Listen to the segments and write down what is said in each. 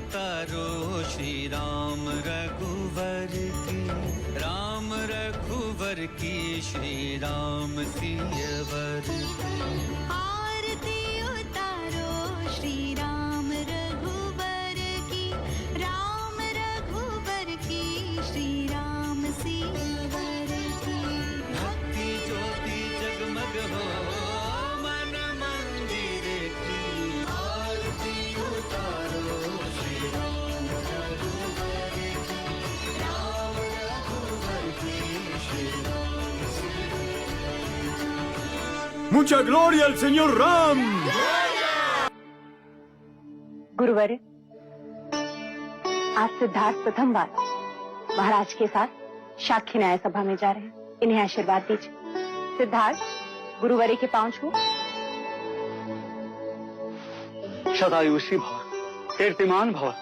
उतारो श्री राम रघुवर की, राम रघुवर की, श्री राम सियवर की। आरती उतारो श्री राम रघुवर की, राम रघुवर की, श्री राम सियवर की। भक्ति ज्योति जगमग हो मन मंदिर की, आरती उतारो श्री राम रघुवर की, राम रघुवर की, श्री राम सियवर की। ¡Mucha gloria al señor Ram! गुरुवर, आज सिद्धार्थ प्रथम बार महाराज के साथ साक्षी न्याय सभा में जा रहे हैं। इन्हें आशीर्वाद दीजिए। सिद्धार्थ, गुरुवरे के पांव छू। सदायुषी भव, कीर्तिमान भव,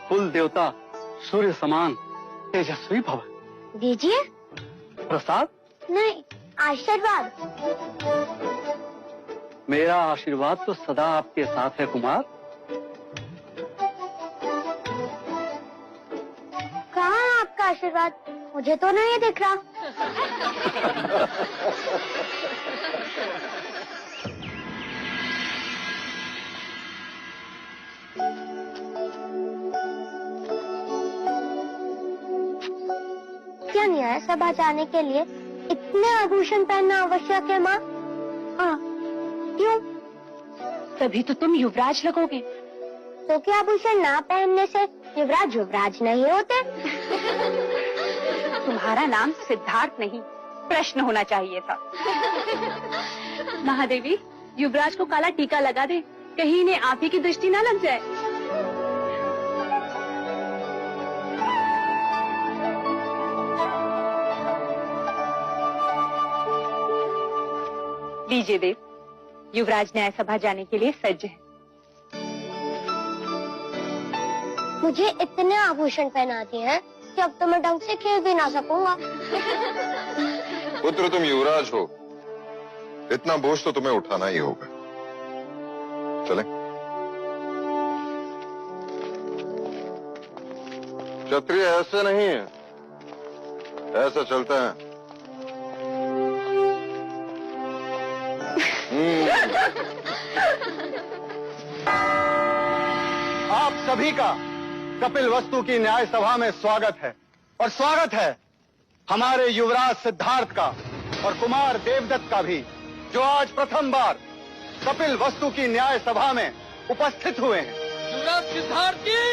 कुल देवता सूर्य समान तेजस्वी भव। दीजिए। प्रसाद नहीं, आशीर्वाद। मेरा आशीर्वाद तो सदा आपके साथ है कुमार। कहाँ है आपका आशीर्वाद? मुझे तो नहीं दिख रहा। क्या न्याय सभा जाने के लिए इतने आभूषण पहनना आवश्यक है माँ? हाँ, क्यों? तभी तो तुम युवराज लगोगे। तो क्या आभूषण ना पहनने से युवराज युवराज नहीं होते? तुम्हारा नाम सिद्धार्थ नहीं, प्रश्न होना चाहिए था। महादेवी, युवराज को काला टीका लगा दे, कहीं इन्हें आप ही की दृष्टि ना लग जाए। लीजिए देव, युवराज न्याय सभा जाने के लिए सज्ज है। मुझे इतने आभूषण पहनाते हैं कि अब तो मैं ढंग से खेल भी ना सकूंगा। पुत्र, तुम युवराज हो, इतना बोझ तो तुम्हें उठाना ही होगा। चलें? क्षत्रिय ऐसे नहीं है, ऐसा चलता है। आप सभी का कपिल वस्तु की न्याय सभा में स्वागत है। और स्वागत है हमारे युवराज सिद्धार्थ का और कुमार देवदत्त का भी, जो आज प्रथम बार कपिल वस्तु की न्याय सभा में उपस्थित हुए हैं। युवराज सिद्धार्थ की,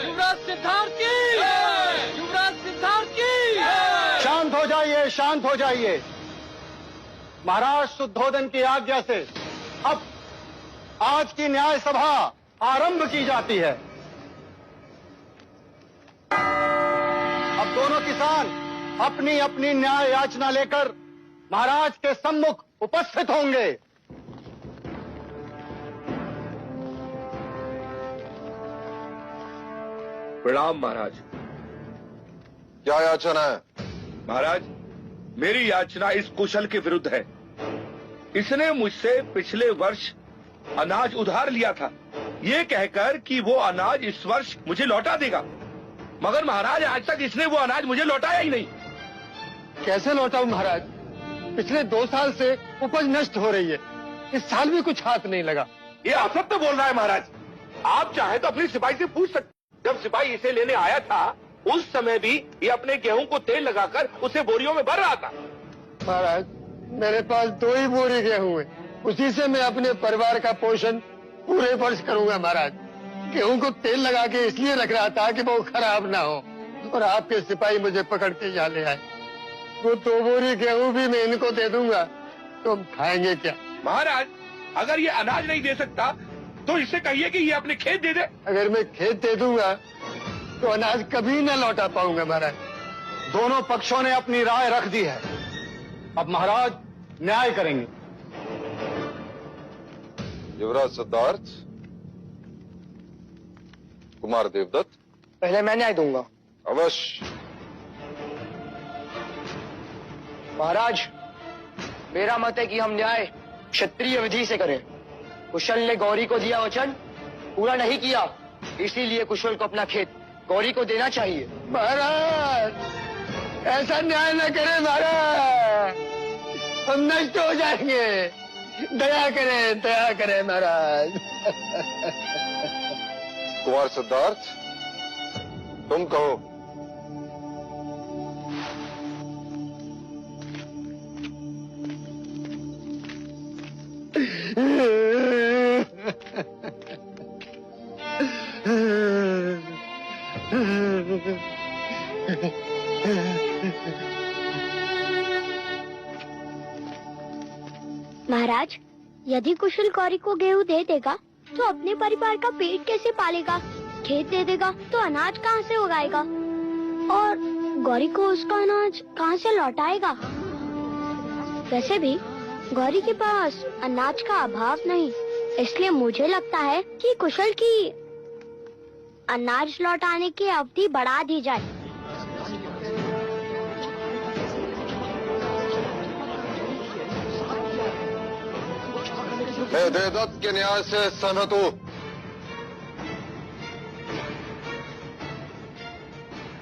युवराज सिद्धार्थ की, युवराज सिद्धार्थ की। शांत हो जाइए, शांत हो जाइए। महाराज शुद्धोदन की आज्ञा से अब आज की न्याय सभा आरंभ की जाती है। अब दोनों किसान अपनी अपनी न्याय याचना लेकर महाराज के सम्मुख उपस्थित होंगे। प्रणाम महाराज। क्या याचना है? महाराज, मेरी याचना इस कुशल के विरुद्ध है। इसने मुझसे पिछले वर्ष अनाज उधार लिया था, ये कहकर कि वो अनाज इस वर्ष मुझे लौटा देगा, मगर महाराज आज तक इसने वो अनाज मुझे लौटाया ही नहीं। कैसे लौटाऊं महाराज? पिछले 2 साल से उपज नष्ट हो रही है, इस साल भी कुछ हाथ नहीं लगा। ये असत्य बोल रहा है महाराज। आप चाहे तो अपनी सिपाही से पूछ सकते। जब सिपाही इसे लेने आया था उस समय भी ये अपने गेहूं को तेल लगाकर उसे बोरियों में भर रहा था। महाराज, मेरे पास 2 ही बोरी गेहूं है, उसी से मैं अपने परिवार का पोषण पूरे वर्ष करूंगा महाराज। गेहूं को तेल लगा के इसलिए रख रहा था कि वो खराब ना हो, और आपके सिपाही मुझे पकड़ के यहाँ ले आए। वो 2 बोरी गेहूं भी मैं इनको दे दूंगा, तो हम खाएंगे क्या? महाराज, अगर ये अनाज नहीं दे सकता तो इससे कहिए कि ये अपने खेत दे दे। अगर मैं खेत दे दूंगा तो अनाज कभी न लौटा पाऊंगा महाराज। दोनों पक्षों ने अपनी राय रख दी है, अब महाराज न्याय करेंगे। युवराज सिद्धार्थ, कुमार देवदत्त। पहले मैं न्याय दूंगा। अवश्य। महाराज, मेरा मत है कि हम न्याय क्षत्रिय विधि से करें। कुशल ने गौरी को दिया वचन पूरा नहीं किया इसीलिए कुशल को अपना खेत गौरी को देना चाहिए। महाराज, ऐसा न्याय न करे महाराज, हम नष्ट हो जाएंगे। दया करें महाराज। कुमार सिद्धार्थ, तुम कहो। महाराज, यदि कुशल गौरी को गेहूं दे देगा तो अपने परिवार का पेट कैसे पालेगा? खेत दे देगा तो अनाज कहाँ से उगाएगा? और गौरी को उसका अनाज कहाँ से लौटाएगा? वैसे भी गौरी के पास अनाज का अभाव नहीं, इसलिए मुझे लगता है कि कुशल की अनाज लौटाने की अवधि बढ़ा दी जाए। मैं देवदत्त के न्याय से सहमत हूं।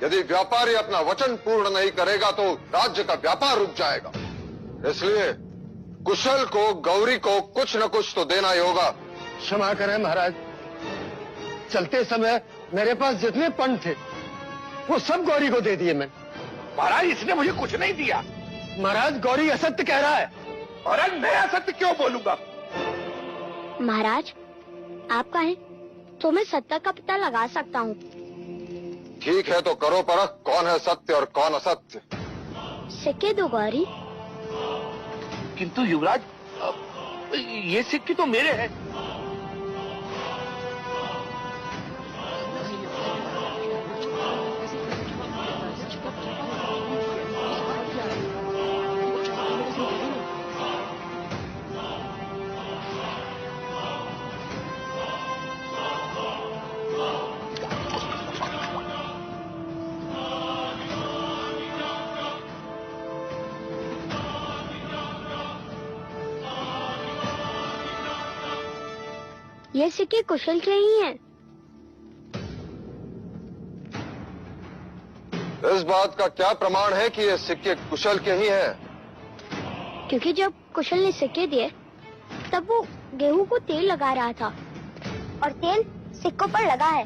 यदि व्यापारी अपना वचन पूर्ण नहीं करेगा तो राज्य का व्यापार रुक जाएगा। इसलिए कुशल को, गौरी को कुछ न कुछ तो देना ही होगा। क्षमा करें महाराज, चलते समय मेरे पास जितने पन थे वो सब गौरी को दे दिए मैंने। महाराज, इसने मुझे कुछ नहीं दिया। महाराज, गौरी असत्य कह रहा है। महाराज, मैं असत्य क्यों बोलूंगा? महाराज, आप कहें तो मैं सत्य का पता लगा सकता हूँ। ठीक है, तो करो परख, कौन है सत्य और कौन असत्य। सिक्के दो गौरी। किंतु युवराज, ये सिक्के तो मेरे हैं। ये सिक्के कुशल के ही हैं। इस बात का क्या प्रमाण है कि ये सिक्के कुशल के ही हैं? क्योंकि जब कुशल ने सिक्के दिए तब वो गेहूं को तेल लगा रहा था और तेल सिक्कों पर लगा है।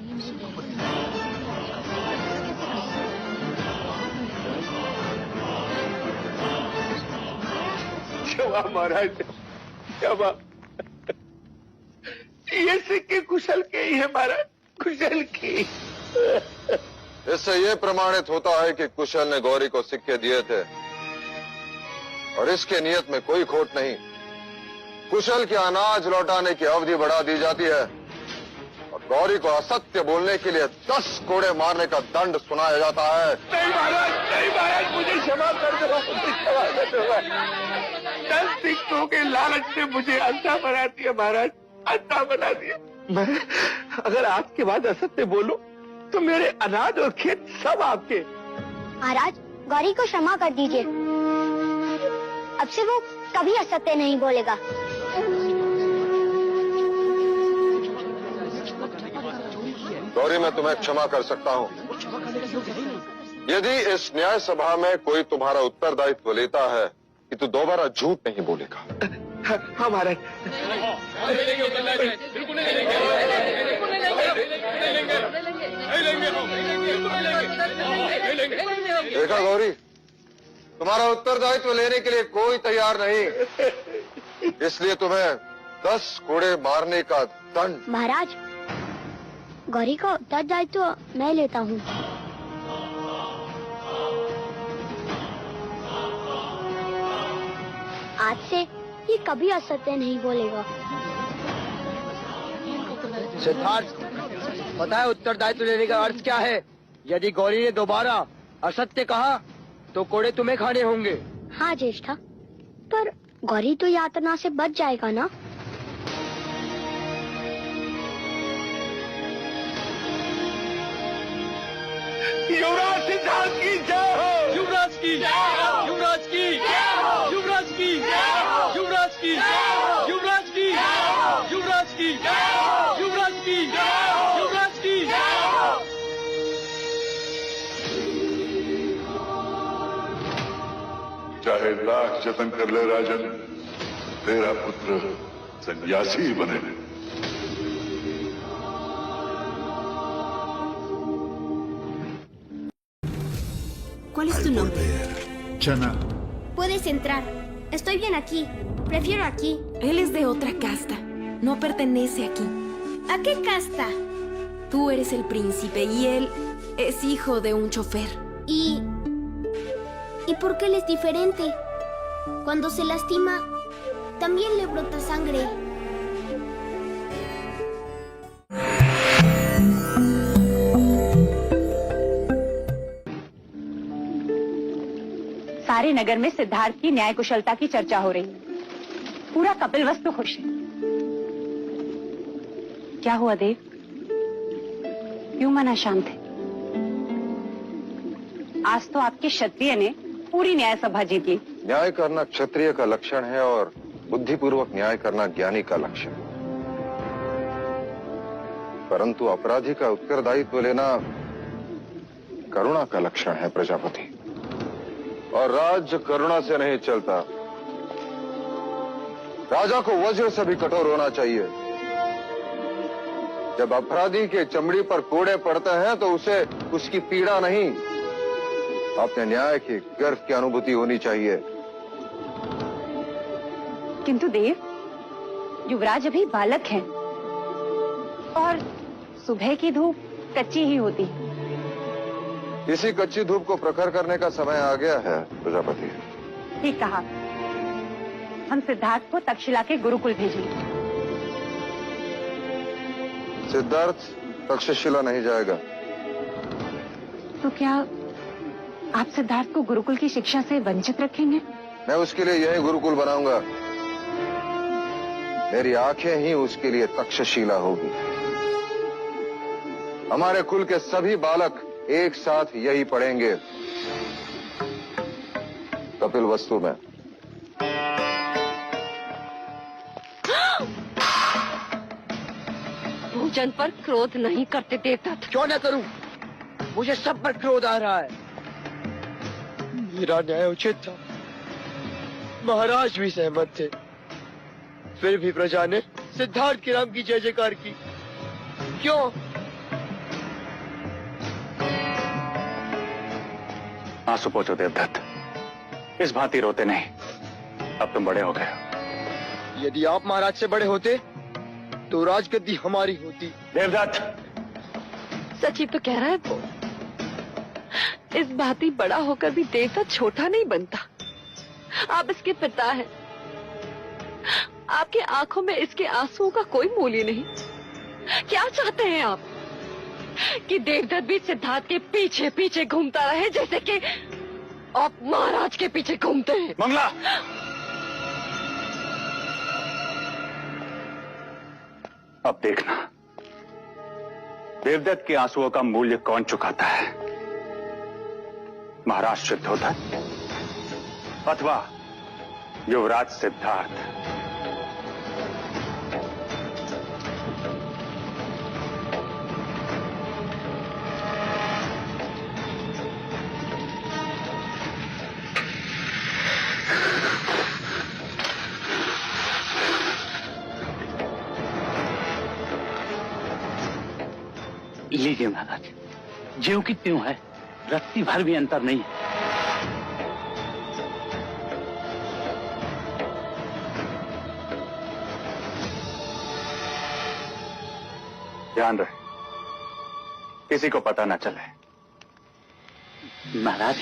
क्षमा महाराज, क्षमा। ये सिक्के कुशल के ही है महाराज, कुशल के। इससे ये प्रमाणित होता है कि कुशल ने गौरी को सिक्के दिए थे और इसके नियत में कोई खोट नहीं। कुशल के अनाज लौटाने की अवधि बढ़ा दी जाती है और गौरी को असत्य बोलने के लिए 10 कोड़े मारने का दंड सुनाया जाता है। नहीं महाराज, मुझे क्षमा कर दो, मुझे क्षमा कर दो। 10 सिक्कों के लालच ने मुझे अंधा बना दिया महाराज, अंधा बना दिया। मैं अगर आज के बाद असत्य बोलूं तो मेरे अनाज और खेत सब आपके। महाराज, गौरी को क्षमा कर दीजिए। अब से वो कभी असत्य नहीं बोलेगा। गौरी, मैं तुम्हें क्षमा कर सकता हूँ यदि इस न्याय सभा में कोई तुम्हारा उत्तरदायित्व लेता है कि तू दोबारा झूठ नहीं बोलेगा। हाँ महाराज। देखा गौरी, तुम्हारा उत्तरदायित्व लेने के लिए कोई तैयार नहीं, इसलिए तुम्हें 10 कोड़े मारने का दंड। महाराज, गौरी का उत्तरदायित्व मैं लेता हूँ। आज से ये कभी असत्य नहीं बोलेगा। सिद्धार्थ, पता है उत्तरदायित्व लेने का अर्थ क्या है? यदि गौरी ने दोबारा असत्य कहा तो कोड़े तुम्हें खाने होंगे। हाँ ज्येष्ठा, पर गौरी तो यातना से बच जाएगा ना? युवराज सिद्धार्थ की जय हो। युवराज की, युवराज की, युवराज की, युवराज की, युवराज की, युवराज की, युवराज की, युवराज की, चाहे लाख जतन कर ले राजन, तेरा पुत्र सन्यासी ही बने। ¿Cuál es tu nombre? Chana. Puedes entrar. Estoy bien aquí. Prefiero aquí. Él es de otra casta. No pertenece aquí. ¿A qué casta? Tú eres el príncipe y él es hijo de un chofer. ¿Y por qué él es diferente? Cuando se lastima, también le brota sangre. सारे नगर में सिद्धार्थ की न्याय कुशलता की चर्चा हो रही है। पूरा कपिलवस्तु खुश है। क्या हुआ देव? क्यों मना शांत है? आज तो आपके क्षत्रिय ने पूरी न्याय सभा जीत ली। न्याय करना क्षत्रिय का लक्षण है और बुद्धिपूर्वक न्याय करना ज्ञानी का लक्षण। परंतु अपराधी का उत्तरदायित्व लेना करुणा का लक्षण है प्रजापति। और राज्य करुणा से नहीं चलता। राजा को वज्र से भी कठोर होना चाहिए। जब अपराधी के चमड़ी पर कोड़े पड़ते हैं तो उसे उसकी पीड़ा नहीं, अपने न्याय के गर्व की अनुभूति होनी चाहिए। किंतु देव, युवराज अभी बालक है और सुबह की धूप कच्ची ही होती है। इसी कच्ची धूप को प्रखर करने का समय आ गया है प्रजापति। ठीक कहा। हम सिद्धार्थ को तक्षशिला के गुरुकुल भेजेंगे। सिद्धार्थ तक्षशिला नहीं जाएगा। तो क्या आप सिद्धार्थ को गुरुकुल की शिक्षा से वंचित रखेंगे? मैं उसके लिए यही गुरुकुल बनाऊंगा। मेरी आंखें ही उसके लिए तक्षशिला होगी। हमारे कुल के सभी बालक एक साथ यही पढ़ेंगे कपिलवस्तु में। भोजन पर क्रोध नहीं करते देवता। क्यों न करूं? मुझे सब पर क्रोध आ रहा है। मेरा न्याय उचित था। महाराज भी सहमत थे। फिर भी प्रजा ने सिद्धार्थ के राम की जय जयकार की। क्यों? आंसू पोंछो देवदत्त। इस भांति रोते नहीं। अब तुम बड़े हो गए। यदि आप महाराज से बड़े होते तो राजगद्दी हमारी होती। देवदत्त सच ही तो कह रहा है वो। इस भांति बड़ा होकर भी देवता छोटा नहीं बनता। आप इसके पिता हैं। आपकी आंखों में इसके आंसुओं का कोई मूल्य नहीं। क्या चाहते हैं आप? कि देवदत्त भी सिद्धार्थ के पीछे पीछे घूमता रहे जैसे कि आप महाराज के पीछे घूमते हैं? मंगला, अब देखना देवदत्त के आंसुओं का मूल्य कौन चुकाता है। महाराज शुद्धोधन अथवा युवराज सिद्धार्थ। लीजिए महाराज, ज्यों की त्यों है, रत्ती भर भी अंतर नहीं है। ध्यान रहे, किसी को पता ना चले। महाराज,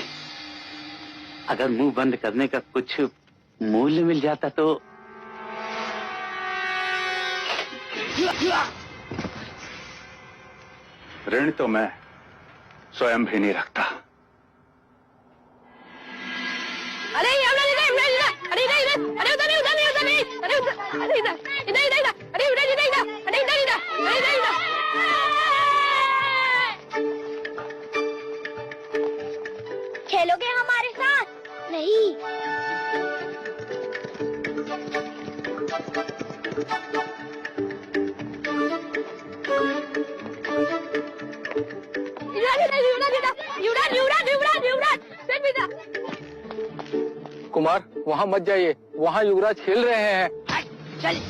अगर मुंह बंद करने का कुछ मूल्य मिल जाता तो। ऋण तो मैं स्वयं भी नहीं रखता। अरे अरे अरे उधर नहीं, उधर नहीं, उधर नहीं, अरे उधर, अरे इधर, इधर इधर इधर, अरे उधर इधर इधर, अरे इधर इधर, अरे इधर इधर। खेलोगे हमारे साथ? नहीं। कुमार वहाँ मत जाइए, वहाँ युवराज खेल रहे हैं। चल।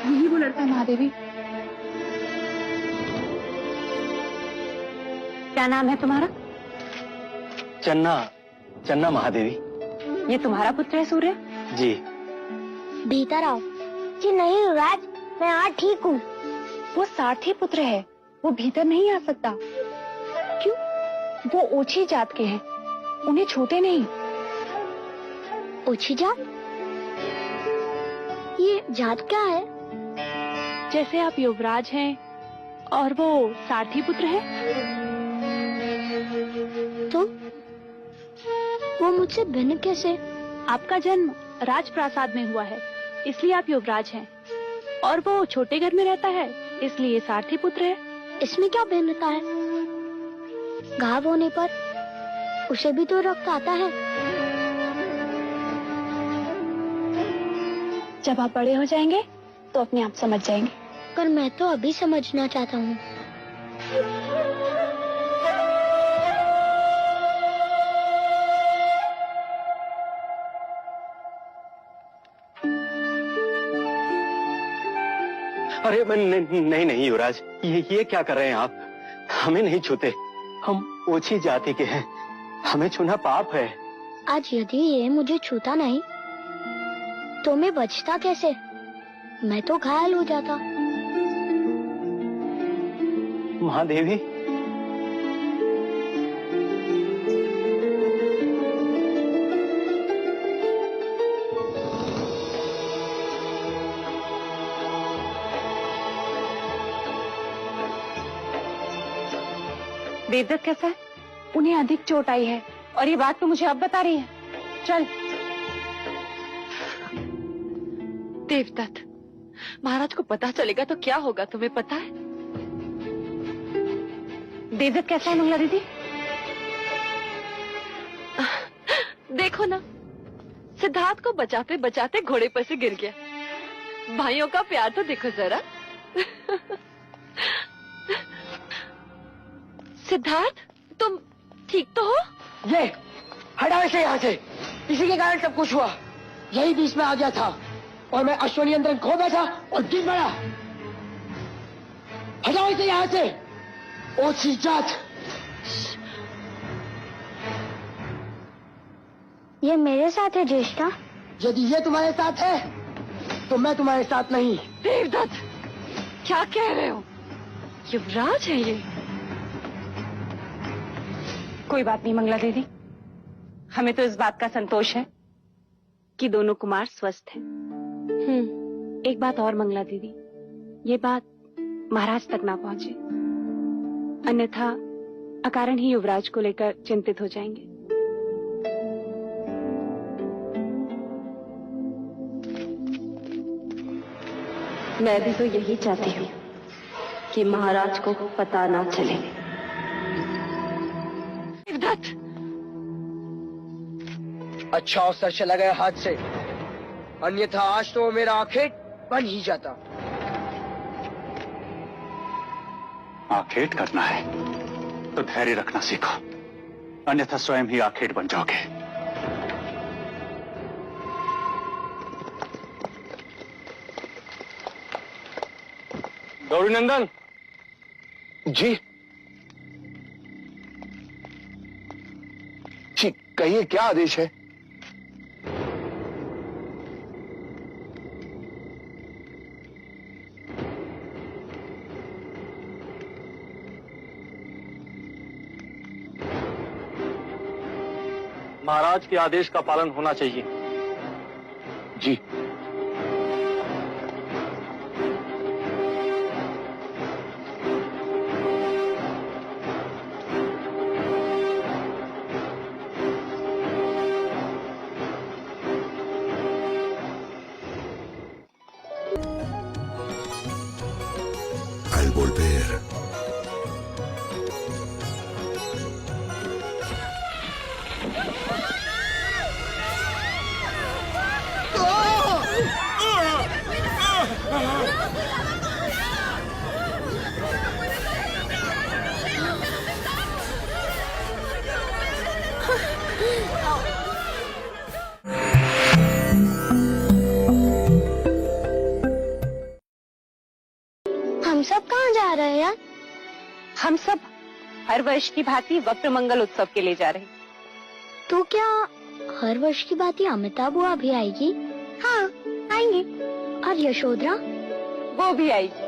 यही वो लड़का है महादेवी। क्या नाम है तुम्हारा? चन्ना, चन्ना महादेवी। ये तुम्हारा पुत्र है सूर्य? जी। भीतर आओ। जी नहीं युवराज, मैं आज ठीक हूँ। वो सारथी पुत्र है, वो भीतर नहीं आ सकता। क्यों? वो ओछी जात के हैं, उन्हें छूते नहीं। ओछी जात? ये जात क्या है? जैसे आप युवराज हैं और वो सारथी पुत्र है। तो वो मुझसे भिन्न कैसे? आपका जन्म राजप्रासाद में हुआ है, इसलिए आप युवराज हैं, और वो छोटे घर में रहता है, इसलिए सारथी पुत्र है। इसमें क्या भिन्नता है? घाव होने पर उसे भी तो रक्त आता है। जब आप बड़े हो जाएंगे तो अपने आप समझ जाएंगे। पर मैं तो अभी समझना चाहता हूँ। अरे नहीं नहीं युवराज, ये क्या कर रहे हैं आप? हमें नहीं छूते, हम ओछी जाति के हैं, हमें छूना पाप है। आज यदि ये मुझे छूता नहीं तो मैं बचता कैसे? मैं तो घायल हो जाता। महादेवी, देवदत्त कैसा है? उन्हें अधिक चोट आई है, और ये बात तो मुझे अब बता रही है। चल। देवदत्त, महाराज को पता चलेगा तो क्या होगा, तुम्हें पता है? देवदत्त कैसा है मंगला दीदी? देखो ना, सिद्धार्थ को बचाते बचाते घोड़े पर से गिर गया। भाइयों का प्यार तो देखो जरा। सिद्धार्थ, तुम ठीक तो हो? ये हटाओ इसे यहाँ से, इसी के कारण सब कुछ हुआ। यही बीच में आ गया था और मैं अश्वनियंत्रण खो बैठा और गिर पड़ा। हटाओ इसे यहाँ से, ओछी जात। ये मेरे साथ है ज्येष्ठा। यदि ये तुम्हारे साथ है तो मैं तुम्हारे साथ नहीं। देवदत्त, क्या कह रहे हो? युवराज है ये। कोई बात नहीं मंगला दीदी, हमें तो इस बात का संतोष है कि दोनों कुमार स्वस्थ हैं। एक बात और मंगला दीदी, ये बात महाराज तक ना पहुंचे, अन्यथा अकारण ही युवराज को लेकर चिंतित हो जाएंगे। मैं भी तो यही चाहती हूँ कि महाराज को पता ना चले। देवदत्त, अच्छा अवसर चला गया हाथ से, अन्यथा आज तो मेरा आखेट बन ही जाता। आखेट करना है तो धैर्य रखना सीखो, अन्यथा स्वयं ही आखेट बन जाओगे। गौरी नंदन जी, जी कहिए क्या आदेश है? महाराज के आदेश का पालन होना चाहिए। जी। Al volver, हम सब कहाँ जा रहे हैं यार? हम सब हर वर्ष की भांति वक्र मंगल उत्सव के लिए जा रहे हैं। तो क्या हर वर्ष की बात ही अमिताभ बुआ भी आएगी? हाँ, आएंगे। और यशोधरा? वो भी आएगी।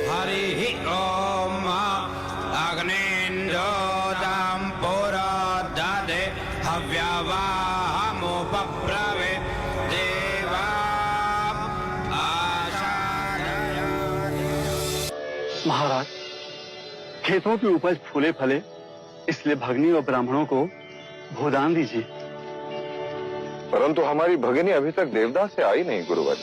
हरि ओम अग्नेन्द्रोदाम पुरोदधे हव्यवाहमुपब्रवे देवा आषाढ़य। महाराज, खेतों की उपज फूले फले, इसलिए भगनी और ब्राह्मणों को भोदान दीजिए। परंतु हमारी भगिनी अभी तक देवदास से आई नहीं गुरुवर।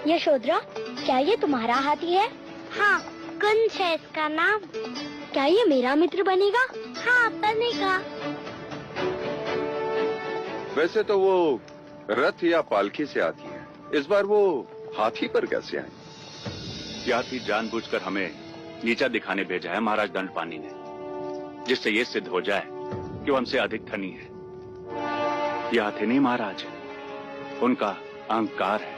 यशोधरा, क्या ये तुम्हारा हाथी है? हाँ, कुंज है इसका नाम। क्या ये मेरा मित्र बनेगा? हाँ, बनेगा। वैसे तो वो रथ या पालकी से आती है, इस बार वो हाथी पर कैसे आई? यह हाथी जानबूझकर हमें नीचा दिखाने भेजा है महाराज दंडपानी ने, जिससे ये सिद्ध हो जाए कि वो हमसे अधिक धनी है। यह हाथी नहीं महाराज, उनका अहंकार है।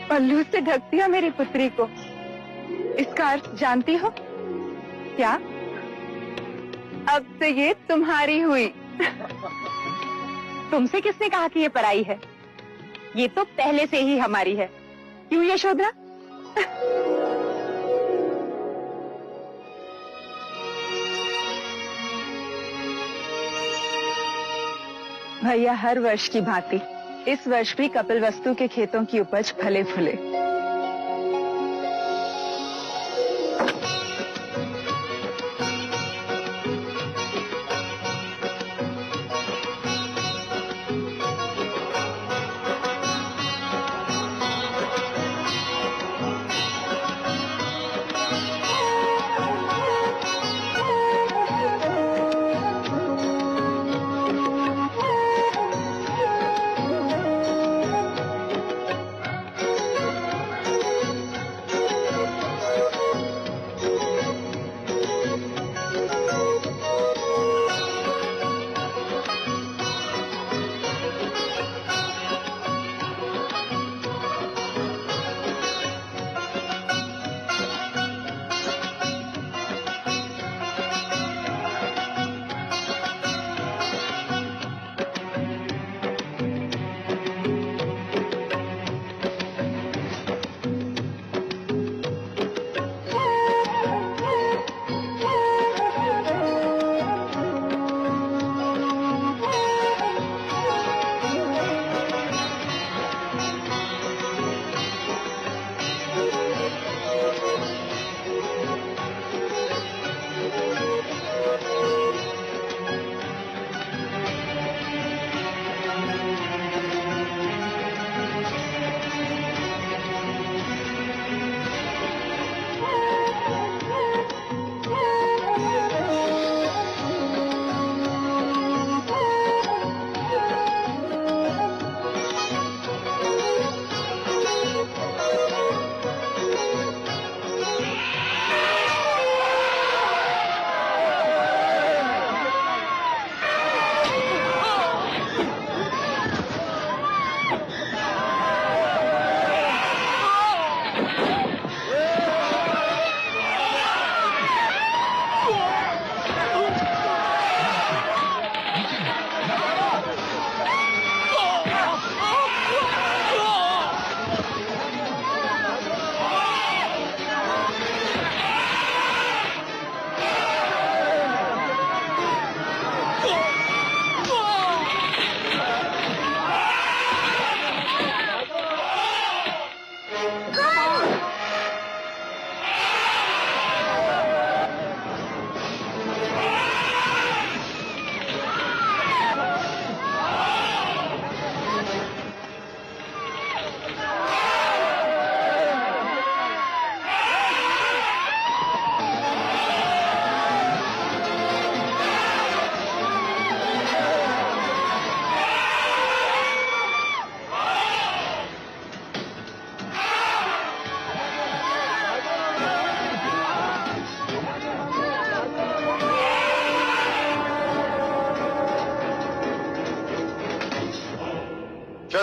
पल्लू से ढक दिया मेरी पुत्री को। इसका अर्थ जानती हो क्या? अब से ये तुम्हारी हुई। तुमसे किसने कहा कि ये पराई है? ये तो पहले से ही हमारी है। क्यों यशोधरा? भैया, हर वर्ष की भांति इस वर्ष भी कपिलवस्तु के खेतों की उपज फले फूले।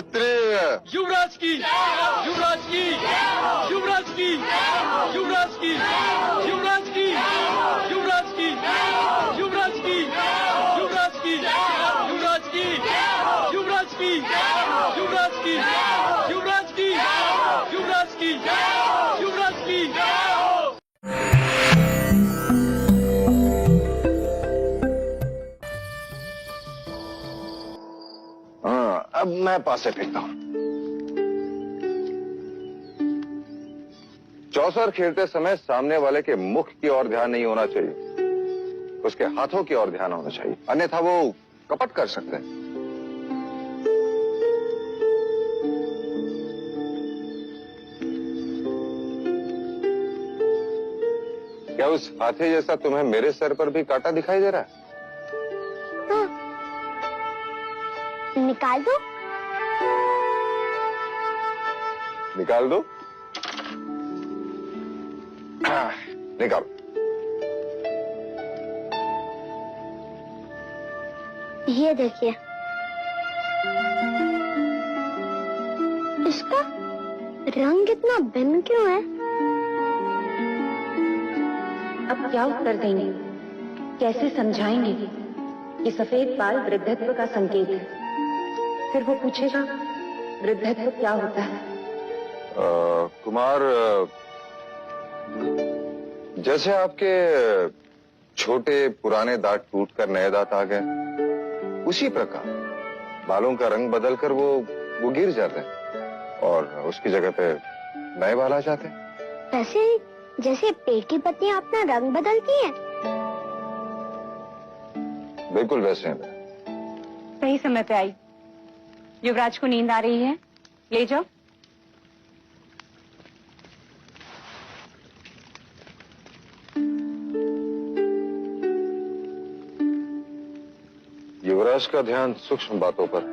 क्षत्रिय युवराज की युवराज की युवराज की युवराज की युवराज की युवराज की युवराज की युवराज की युवराज की युवराज की युवराज की युवराज की युवराज की युवराज की हाँ, अब मैं पासे फेंकता हूं। चौसर खेलते समय सामने वाले के मुख की ओर ध्यान नहीं होना चाहिए, उसके हाथों की ओर ध्यान होना चाहिए, अन्यथा वो कपट कर सकते हैं। क्या उस हाथी जैसा तुम्हें मेरे सर पर भी कांटा दिखाई दे रहा है? हाँ। निकाल दो। निकाल दो। हाँ, निकाल। ये देखिए, इसका रंग इतना भिन्न क्यों है? अब क्या उत्तर देंगे, कैसे समझाएंगे कि सफेद बाल वृद्धत्व का संकेत है? फिर वो पूछेगा वृद्धत्व क्या होता है? कुमार, जैसे आपके छोटे पुराने दांत टूटकर नए दांत आ गए, उसी प्रकार बालों का रंग बदलकर वो गिर जाते हैं और उसकी जगह पे नए बाल आ जाते हैं। वैसे जैसे पेड़ की पत्तियां अपना रंग बदलती हैं। बिल्कुल वैसे हैं। सही समय पे आई। युवराज को नींद आ रही है, ले जाओ। युवराज का ध्यान सूक्ष्म बातों पर है,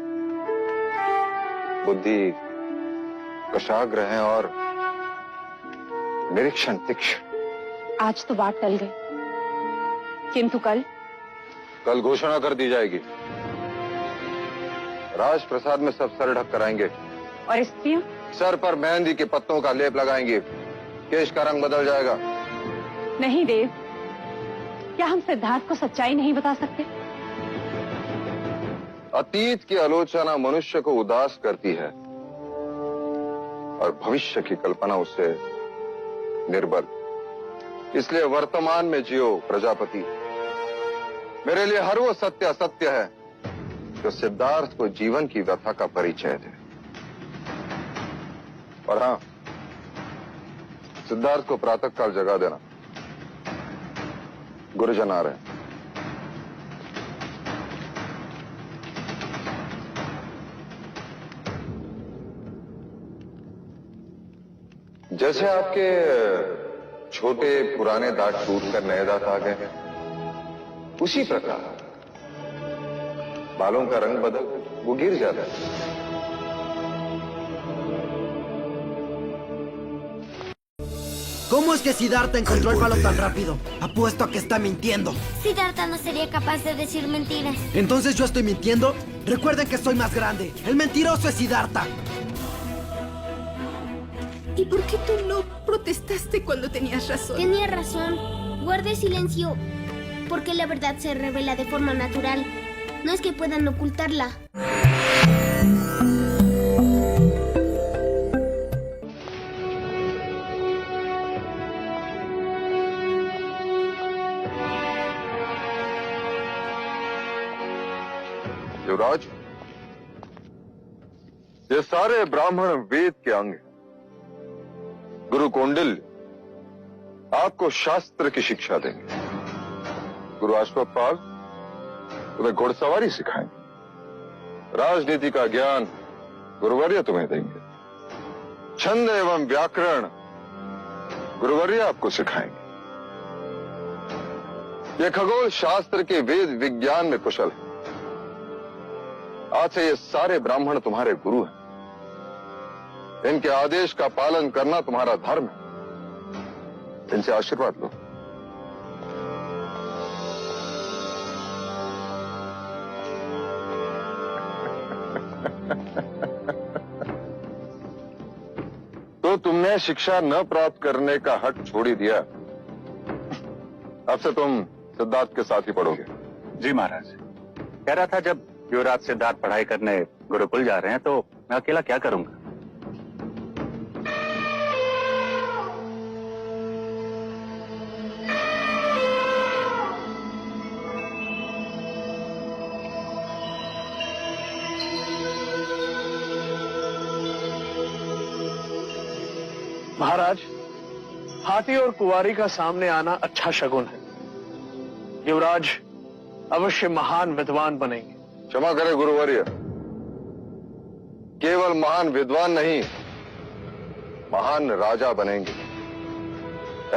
बुद्धि कशाग्र है और निरीक्षण तीक्ष्ण। आज तो बात टल गई, किंतु कल घोषणा कर दी जाएगी। राजप्रसाद में सब सर ढक कराएंगे और स्त्रियां सर पर मेहंदी के पत्तों का लेप लगाएंगे, केश का रंग बदल जाएगा। नहीं देव, क्या हम सिद्धार्थ को सच्चाई नहीं बता सकते? अतीत की आलोचना मनुष्य को उदास करती है और भविष्य की कल्पना उससे निर्बल। इसलिए वर्तमान में जियो प्रजापति। मेरे लिए हर वो सत्य असत्य है जो सिद्धार्थ को जीवन की व्यथा का परिचय दे। और हाँ, सिद्धार्थ को प्रातःकाल जगा देना, गुरुजन आ रहे हैं। जैसे आपके छोटे पुराने दांत टूटकर नए दांत आ गए, उसी प्रकार बालों का रंग बदल वो गिर जाता है। ¿Cómo es que Siddhartha encontró el palo tan rápido? Apuesto a que está mintiendo. Siddhartha no sería capaz de decir mentiras. ¿Entonces yo estoy mintiendo? Recuerden que soy más grande. El mentiroso es Siddhartha. ¿Y por qué tú no protestaste cuando tenías razón? Tenía razón. Guarde silencio. Porque la verdad se revela de forma natural. No es que puedan ocultarla. युवराज, ये सारे ब्राह्मण वेद के अंग हैं। गुरु कौंडिल्य आपको शास्त्र की शिक्षा देंगे। गुरु अश्वत्थपाल तुम्हें घुड़सवारी सिखाएंगे। राजनीति का ज्ञान गुरुवर्य तुम्हें देंगे। छंद एवं व्याकरण गुरुवर्य आपको सिखाएंगे। ये खगोल शास्त्र के वेद विज्ञान में कुशल है। आज से ये सारे ब्राह्मण तुम्हारे गुरु हैं। इनके आदेश का पालन करना तुम्हारा धर्म है। इनसे आशीर्वाद लो। तो तुमने शिक्षा न प्राप्त करने का हक छोड़ ही दिया। अब से तुम सिद्धार्थ के साथ ही पढ़ोगे। जी महाराज। कह रहा था जब युवराज सिद्धार्थ पढ़ाई करने गुरुकुल जा रहे हैं तो मैं अकेला क्या करूंगा। महाराज, हाथी और कुंवारी का सामने आना अच्छा शगुन है। युवराज अवश्य महान विद्वान बनेंगे। क्षमा करें गुरुवर्य, केवल महान विद्वान नहीं, महान राजा बनेंगे।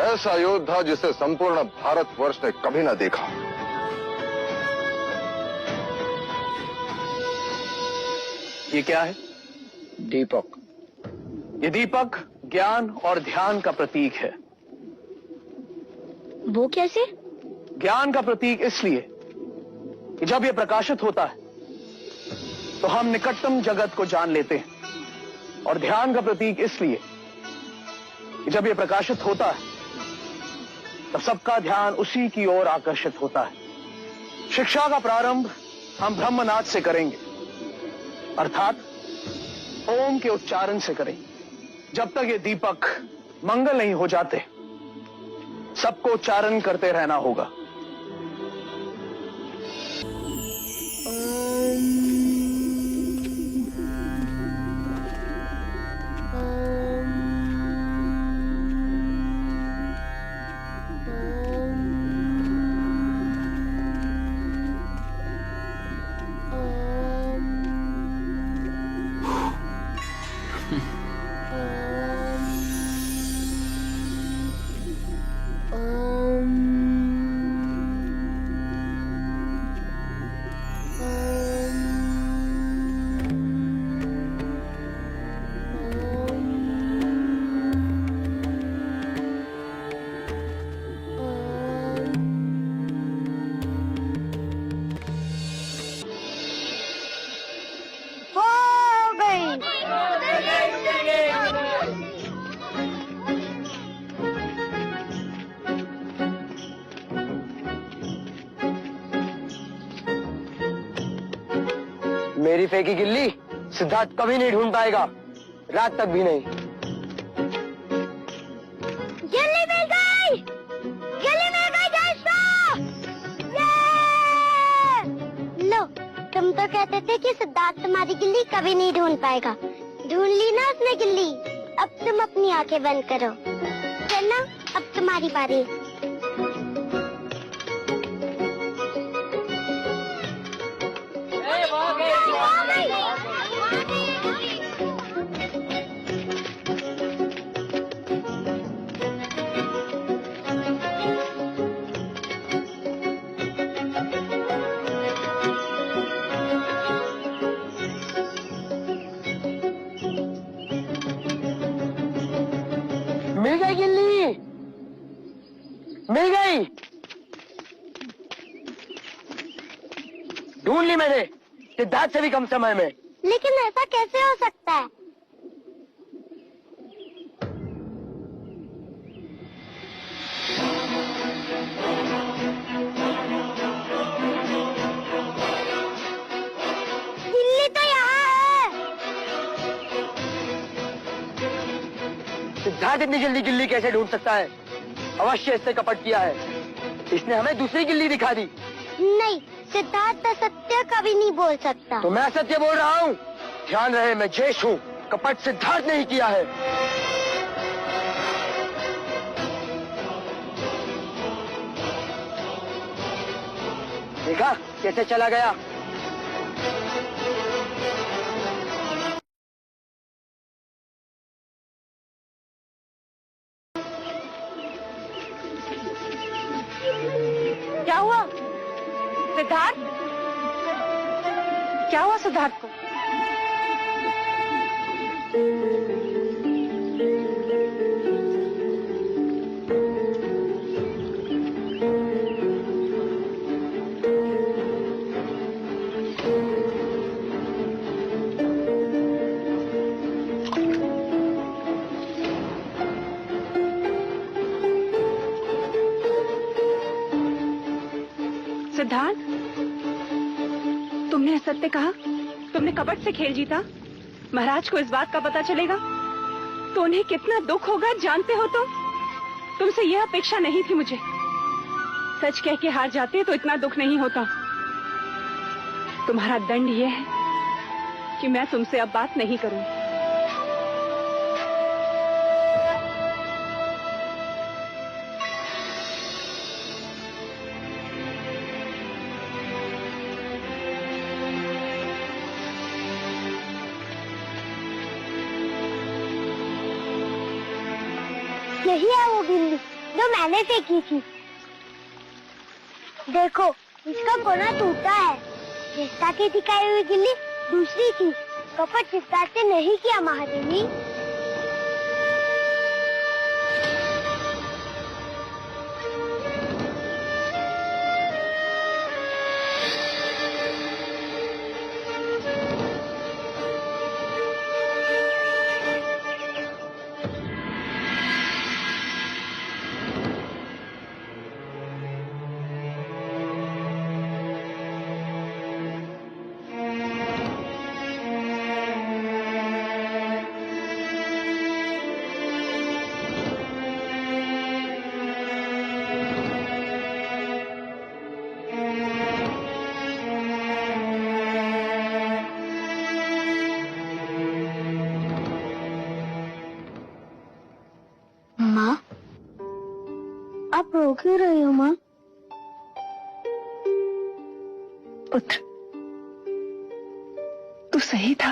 ऐसा योद्धा जिसे संपूर्ण भारतवर्ष ने कभी न देखा। ये क्या है? दीपक। ये दीपक ज्ञान और ध्यान का प्रतीक है। वो कैसे? ज्ञान का प्रतीक इसलिए कि जब ये प्रकाशित होता है तो हम निकटतम जगत को जान लेते हैं, और ध्यान का प्रतीक इसलिए कि जब ये प्रकाशित होता है तब सबका ध्यान उसी की ओर आकर्षित होता है। शिक्षा का प्रारंभ हम ब्रह्मनाद से करेंगे, अर्थात ओम के उच्चारण से करेंगे। जब तक ये दीपक मंगल नहीं हो जाते सबको उच्चारण करते रहना होगा। मेरी फेंकी गिल्ली सिद्धार्थ कभी नहीं ढूंढ पाएगा, रात तक भी नहीं। गिल्ली मिल गई! गिल्ली मिल गई दोस्तों! ये! लो, तुम तो कहते थे कि सिद्धार्थ तुम्हारी गिल्ली कभी नहीं ढूंढ पाएगा। ढूंढ ली ना उसने गिल्ली। अब तुम अपनी आंखें बंद करो। चलना, अब तुम्हारी बारी। मिल गई गिल्ली, मिल गई। ढूंढ ली मैंने, सिद्धार्थ से भी कम समय में। लेकिन ऐसा कैसे हो सकता है? गिल्ली तो यहाँ है। सिद्धार्थ इतनी जल्दी गिल्ली कैसे ढूंढ सकता है? अवश्य इसने कपट किया है। इसने हमें दूसरी गिल्ली दिखा दी। नहीं, सिद्धार्थ असत्य कभी नहीं बोल सकता। तो मैं सत्य बोल रहा हूँ। ध्यान रहे, मैं जयेश हूँ, कपट सिद्धार्थ ने ही किया है। देखा कैसे चला गया। क्या हुआ सिद्धार्थ? क्या हुआ सिद्धार्थ को? सिद्धार्थ, तुमने असत्य कहा, तुमने कपट से खेल जीता। महाराज को इस बात का पता चलेगा तो उन्हें कितना दुख होगा, जानते हो तुमसे यह अपेक्षा नहीं थी मुझे। सच कह के हार जाते तो इतना दुख नहीं होता। तुम्हारा दंड यह है कि मैं तुमसे अब बात नहीं करूंगी। यही है वो बिल्ली जो मैंने फेंकी थी। देखो, इसका कोना टूटा है। जैसा की दिखाई हुई गिल्ली दूसरी थी। कपट सिद्धार्थ से नहीं किया महादेवी। माँ, आप रो क्यों रही हो माँ? पुत्र, तू सही था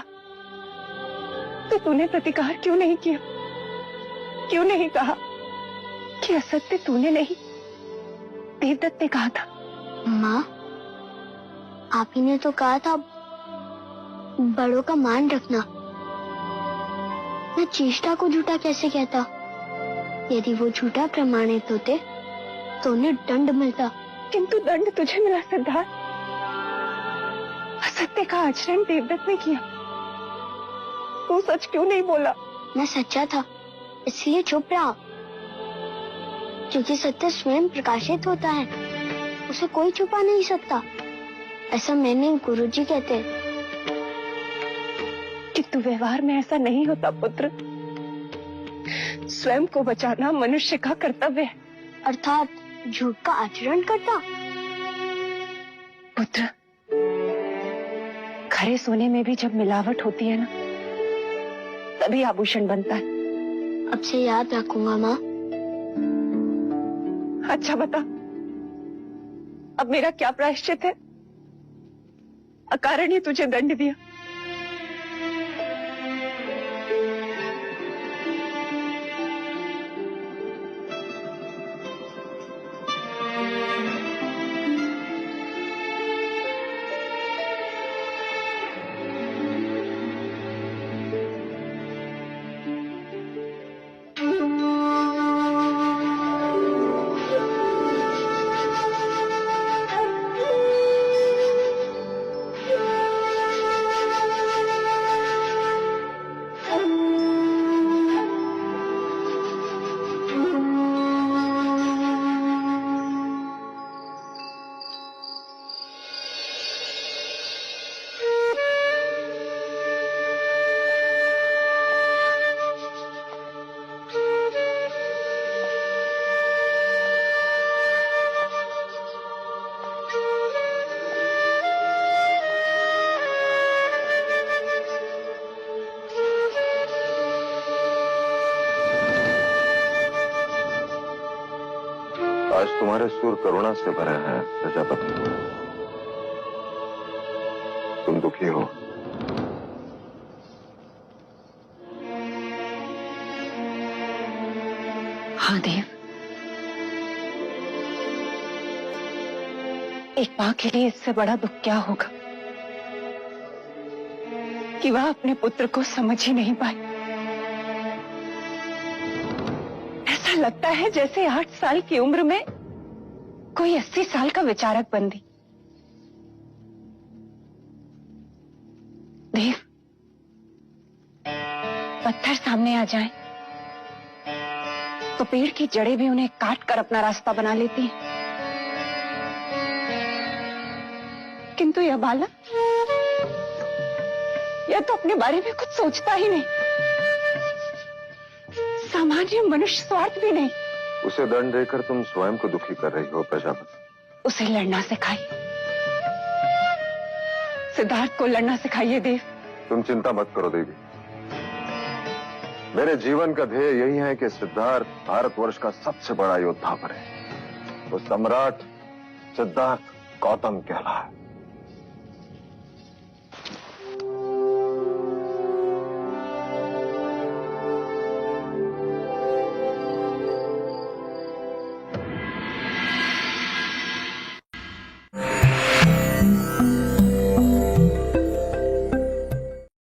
तो तूने प्रतिकार क्यों नहीं किया? क्यों नहीं कहा कि असत्य तूने नहीं, देवदत्त ने कहा था? माँ, आप ही ने तो कहा था बड़ों का मान रखना। मैं चेष्टा को झूठा कैसे कहता? यदि वो झूठा प्रमाणित होते तो उन्हें दंड मिलता। किंतु दंड तुझे मिला सिद्धार्थ। असत्य का आचरण देवदत्त ने किया। तू सच क्यों नहीं बोला? मैं सच्चा था इसलिए चुप रहा। क्योंकि सत्य स्वयं प्रकाशित होता है, उसे कोई छुपा नहीं सकता। ऐसा मैंने गुरुजी कहते हैं। किंतु व्यवहार में ऐसा नहीं होता पुत्र। स्वयं को बचाना मनुष्य का कर्तव्य है। अर्थात झूठ का आचरण करता। पुत्र, खरे सोने में भी जब मिलावट होती है ना, तभी आभूषण बनता है। अब से याद रखूंगा माँ। अच्छा बता, अब मेरा क्या प्रायश्चित है? अकारण ही तुझे दंड दिया। आज तुम्हारे सुर करुणा से भरे हैं प्रजापति। तुम दुखी हो। हाँ देव, एक मां के लिए इससे बड़ा दुख क्या होगा कि वह अपने पुत्र को समझ ही नहीं पाई। ऐसा लगता है जैसे 8 साल की उम्र में कोई 80 साल का विचारक बन दी। देव, पत्थर सामने आ जाएं तो पेड़ की जड़ें भी उन्हें काट कर अपना रास्ता बना लेती हैं। किंतु यह बालक, यह तो अपने बारे में कुछ सोचता ही नहीं, सामान्य मनुष्य स्वार्थ भी नहीं। उसे दंड देकर तुम स्वयं को दुखी कर रही हो प्रजापति। उसे लड़ना सिखाइए, सिद्धार्थ को लड़ना सिखाइए देव। तुम चिंता मत करो देवी, मेरे जीवन का ध्येय यही है कि सिद्धार्थ भारतवर्ष का सबसे बड़ा योद्धा बने। वो सम्राट सिद्धार्थ गौतम कहलाए।